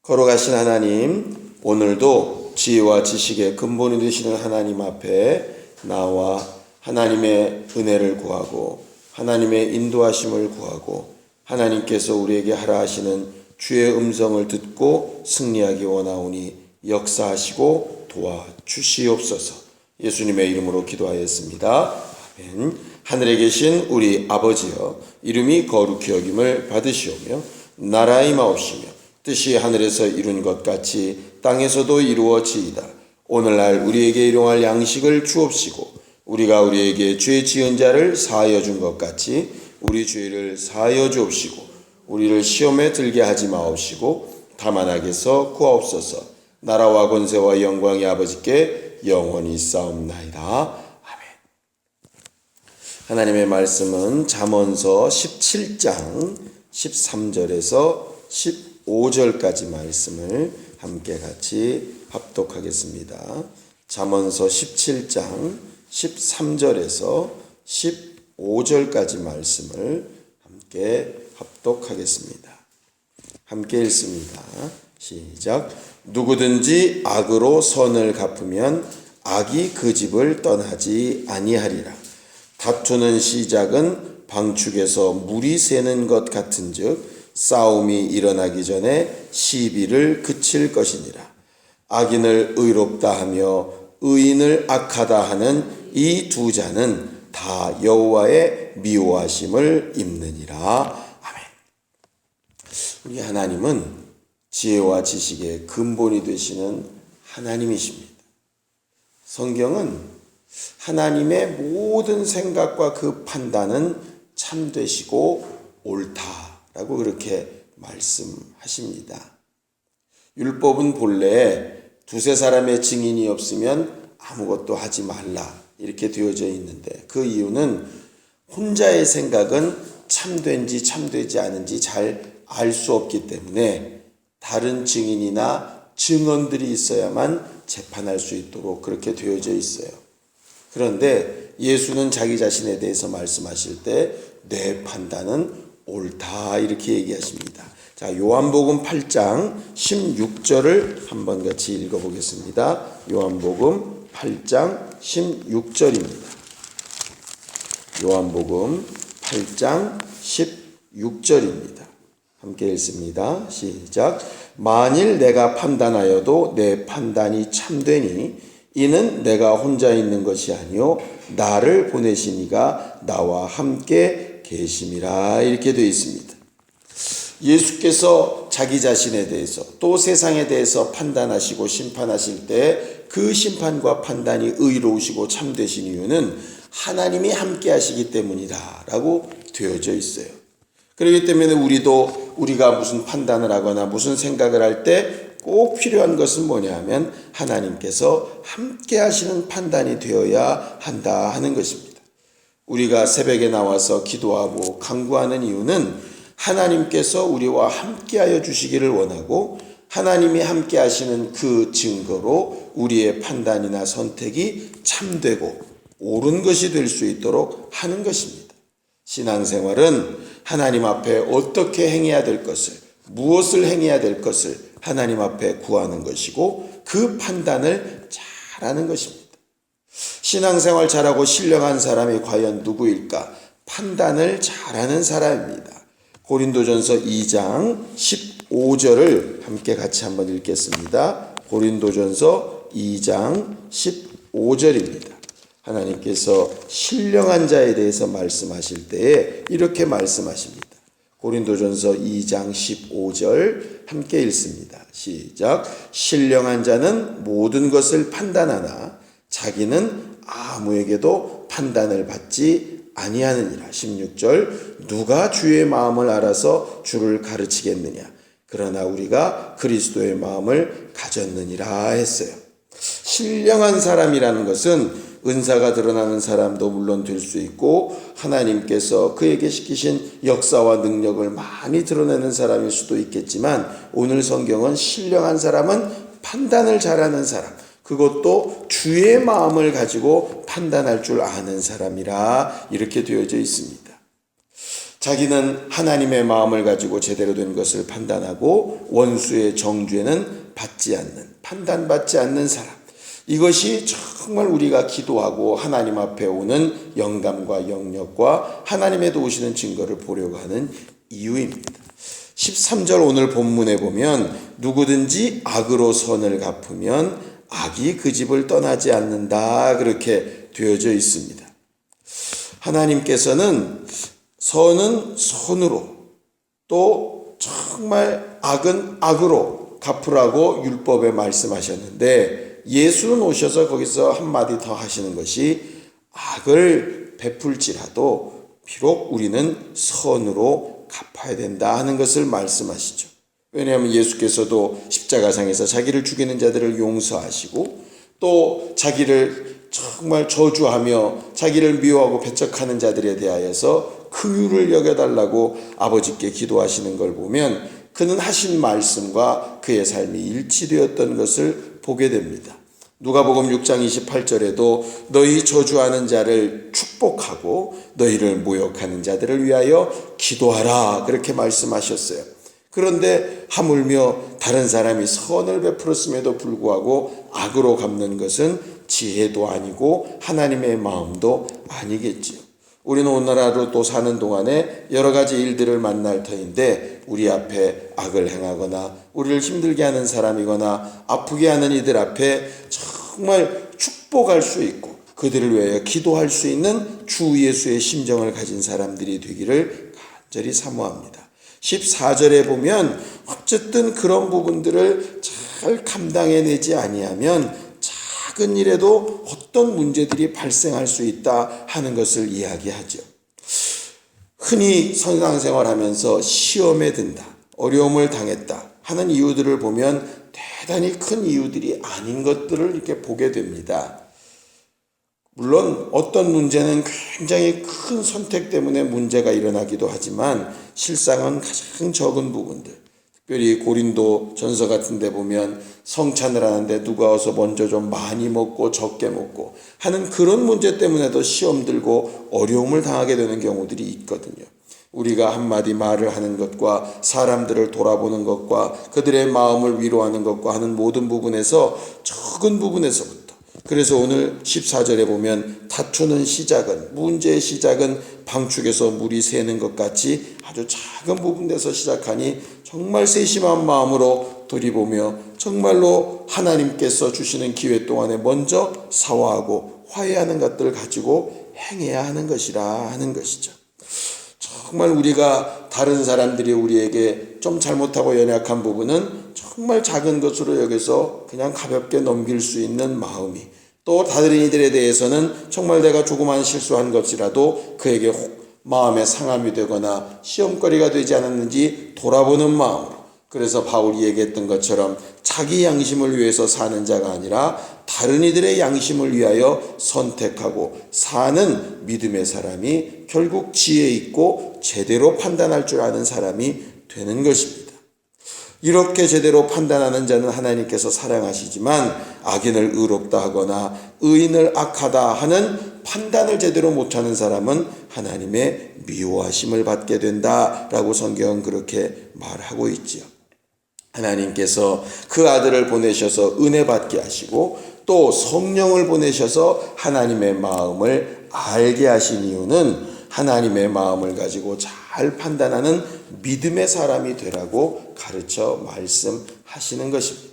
걸어가신 하나님, 오늘도 지혜와 지식의 근본이 되시는 하나님 앞에 나와 하나님의 은혜를 구하고 하나님의 인도하심을 구하고 하나님께서 우리에게 하라 하시는 주의 음성을 듣고 승리하기 원하오니 역사하시고 도와주시옵소서. 예수님의 이름으로 기도하였습니다. 아멘. 하늘에 계신 우리 아버지여, 이름이 거룩히 여김을 받으시오며 나라가 임하옵시며 뜻이 하늘에서 이룬 것 같이 땅에서도 이루어지이다. 오늘날 우리에게 일용할 양식을 주옵시고 우리가 우리에게 죄 지은 자를 사하여 준 것 같이 우리 죄를 사하여 주옵시고 우리를 시험에 들게 하지 마옵시고 다만 악에서 구하옵소서. 나라와 권세와 영광이 아버지께 영원히 있사옵나이다. 아멘. 하나님의 말씀은 잠언서 17장 13절에서 15절까지 말씀을 함께 같이 합독하겠습니다. 잠언서 17장 13절에서 15절까지 말씀을 함께 합독하겠습니다. 함께 읽습니다. 시작. 누구든지 악으로 선을 갚으면 악이 그 집을 떠나지 아니하리라. 다투는 시작은 방축에서 물이 새는 것 같은즉 싸움이 일어나기 전에 시비를 그칠 것이니라. 악인을 의롭다 하며 의인을 악하다 하는 이 두 자는 다 여호와의 미워하심을 입느니라. 아멘. 우리 하나님은 지혜와 지식의 근본이 되시는 하나님이십니다. 성경은 하나님의 모든 생각과 그 판단은 참되시고 옳다라고 그렇게 말씀하십니다. 율법은 본래 두세 사람의 증인이 없으면 아무것도 하지 말라 이렇게 되어져 있는데, 그 이유는 혼자의 생각은 참된지 참되지 않은지 잘 알 수 없기 때문에 다른 증인이나 증언들이 있어야만 재판할 수 있도록 그렇게 되어져 있어요. 그런데 예수는 자기 자신에 대해서 말씀하실 때 내 판단은 옳다 이렇게 얘기하십니다. 자, 요한복음 8장 16절을 한번 같이 읽어보겠습니다. 요한복음 8장 16절입니다. 요한복음 8장 16절입니다. 함께 읽습니다. 시작. 만일 내가 판단하여도 내 판단이 참되니 이는 내가 혼자 있는 것이 아니요 나를 보내신 이가 나와 함께 계심이라 이렇게 되어 있습니다. 예수께서 자기 자신에 대해서 또 세상에 대해서 판단하시고 심판하실 때 그 심판과 판단이 의로우시고 참되신 이유는 하나님이 함께 하시기 때문이다 라고 되어져 있어요. 그렇기 때문에 우리가 무슨 판단을 하거나 무슨 생각을 할 때 꼭 필요한 것은 뭐냐 하면 하나님께서 함께 하시는 판단이 되어야 한다 하는 것입니다. 우리가 새벽에 나와서 기도하고 간구하는 이유는 하나님께서 우리와 함께하여 주시기를 원하고 하나님이 함께 하시는 그 증거로 우리의 판단이나 선택이 참되고 옳은 것이 될 수 있도록 하는 것입니다. 신앙생활은 하나님 앞에 어떻게 행해야 될 것을, 무엇을 행해야 될 것을 하나님 앞에 구하는 것이고 그 판단을 잘하는 것입니다. 신앙생활 잘하고 신령한 사람이 과연 누구일까? 판단을 잘하는 사람입니다. 고린도전서 2장 15절을 함께 같이 한번 읽겠습니다. 고린도전서 2장 15절입니다. 하나님께서 신령한 자에 대해서 말씀하실 때에 이렇게 말씀하십니다. 고린도전서 2장 15절 함께 읽습니다. 시작. 신령한 자는 모든 것을 판단하나 자기는 아무에게도 판단을 받지 아니하느니라. 16절. 누가 주의 마음을 알아서 주를 가르치겠느냐. 그러나 우리가 그리스도의 마음을 가졌느니라 했어요. 신령한 사람이라는 것은 은사가 드러나는 사람도 물론 될 수 있고 하나님께서 그에게 시키신 역사와 능력을 많이 드러내는 사람일 수도 있겠지만, 오늘 성경은 신령한 사람은 판단을 잘하는 사람, 그것도 주의 마음을 가지고 판단할 줄 아는 사람이라 이렇게 되어져 있습니다. 자기는 하나님의 마음을 가지고 제대로 된 것을 판단하고 원수의 정죄는 받지 않는, 판단받지 않는 사람. 이것이 정말 우리가 기도하고 하나님 앞에 오는 영감과 영역과 하나님의 도우시는 증거를 보려고 하는 이유입니다. 13절 오늘 본문에 보면 누구든지 악으로 선을 갚으면 악이 그 집을 떠나지 않는다, 그렇게 되어져 있습니다. 하나님께서는 선은 선으로, 또 정말 악은 악으로 갚으라고 율법에 말씀하셨는데, 예수는 오셔서 거기서 한마디 더 하시는 것이 악을 베풀지라도 비록 우리는 선으로 갚아야 된다 하는 것을 말씀하시죠. 왜냐하면 예수께서도 십자가상에서 자기를 죽이는 자들을 용서하시고, 또 자기를 정말 저주하며 자기를 미워하고 배척하는 자들에 대하여서 긍휼을 여겨달라고 아버지께 기도하시는 걸 보면 그는 하신 말씀과 그의 삶이 일치되었던 것을 보게 됩니다. 누가복음 6장 28절에도 너희 저주하는 자를 축복하고 너희를 모욕하는 자들을 위하여 기도하라, 그렇게 말씀하셨어요. 그런데 하물며 다른 사람이 선을 베풀었음에도 불구하고 악으로 갚는 것은 지혜도 아니고 하나님의 마음도 아니겠지요. 우리는 오늘 하루 또 사는 동안에 여러 가지 일들을 만날 터인데, 우리 앞에 악을 행하거나 우리를 힘들게 하는 사람이거나 아프게 하는 이들 앞에 정말 축복할 수 있고 그들을 위하여 기도할 수 있는 주 예수의 심정을 가진 사람들이 되기를 간절히 사모합니다. 14절에 보면 어쨌든 그런 부분들을 잘 감당해내지 아니하면 작은 일에도 어떤 문제들이 발생할 수 있다 하는 것을 이야기하죠. 흔히 선상생활하면서 시험에 든다, 어려움을 당했다 하는 이유들을 보면 대단히 큰 이유들이 아닌 것들을 이렇게 보게 됩니다. 물론 어떤 문제는 굉장히 큰 선택 때문에 문제가 일어나기도 하지만 실상은 가장 적은 부분들, 특별히 고린도 전서 같은 데 보면 성찬을 하는데 누가 와서 먼저 좀 많이 먹고 적게 먹고 하는 그런 문제 때문에도 시험 들고 어려움을 당하게 되는 경우들이 있거든요. 우리가 한마디 말을 하는 것과 사람들을 돌아보는 것과 그들의 마음을 위로하는 것과 하는 모든 부분에서, 적은 부분에서부터, 그래서 오늘 14절에 보면 다투는 시작은, 문제의 시작은 방축에서 물이 새는 것 같이 아주 작은 부분에서 시작하니 정말 세심한 마음으로 돌이보며 정말로 하나님께서 주시는 기회 동안에 먼저 사과하고 화해하는 것들을 가지고 행해야 하는 것이라 하는 것이죠. 정말 우리가 다른 사람들이 우리에게 좀 잘못하고 연약한 부분은 정말 작은 것으로 여기서 그냥 가볍게 넘길 수 있는 마음이, 또 다른 이들에 대해서는 정말 내가 조그만 실수한 것이라도 그에게 마음의 상함이 되거나 시험거리가 되지 않았는지 돌아보는 마음으로, 그래서 바울이 얘기했던 것처럼 자기 양심을 위해서 사는 자가 아니라 다른 이들의 양심을 위하여 선택하고 사는 믿음의 사람이 결국 지혜 있고 제대로 판단할 줄 아는 사람이 되는 것입니다. 이렇게 제대로 판단하는 자는 하나님께서 사랑하시지만 악인을 의롭다 하거나 의인을 악하다 하는 판단을 제대로 못하는 사람은 하나님의 미워하심을 받게 된다라고 성경은 그렇게 말하고 있지요. 하나님께서 그 아들을 보내셔서 은혜 받게 하시고 또 성령을 보내셔서 하나님의 마음을 알게 하신 이유는 하나님의 마음을 가지고 잘 판단하는 믿음의 사람이 되라고 가르쳐 말씀하시는 것입니다.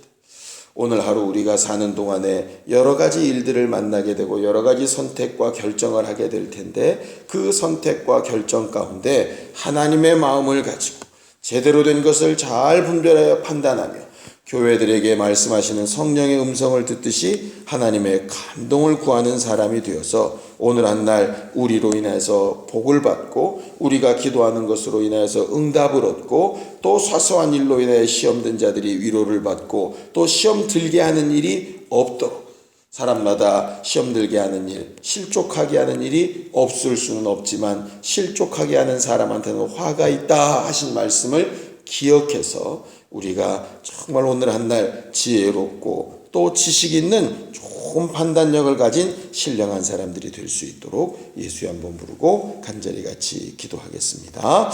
오늘 하루 우리가 사는 동안에 여러 가지 일들을 만나게 되고 여러 가지 선택과 결정을 하게 될 텐데, 그 선택과 결정 가운데 하나님의 마음을 가지고 제대로 된 것을 잘 분별하여 판단하며 교회들에게 말씀하시는 성령의 음성을 듣듯이 하나님의 감동을 구하는 사람이 되어서 오늘 한날 우리로 인해서 복을 받고 우리가 기도하는 것으로 인해서 응답을 얻고 또 사소한 일로 인해 시험 든 자들이 위로를 받고 또 시험 들게 하는 일이 없도록, 사람마다 시험 들게 하는 일, 실족하게 하는 일이 없을 수는 없지만 실족하게 하는 사람한테는 화가 있다 하신 말씀을 기억해서 우리가 정말 오늘 한날 지혜롭고 또 지식 있는 좋은 판단력을 가진 신령한 사람들이 될 수 있도록 예수의 한번 부르고 간절히 같이 기도하겠습니다.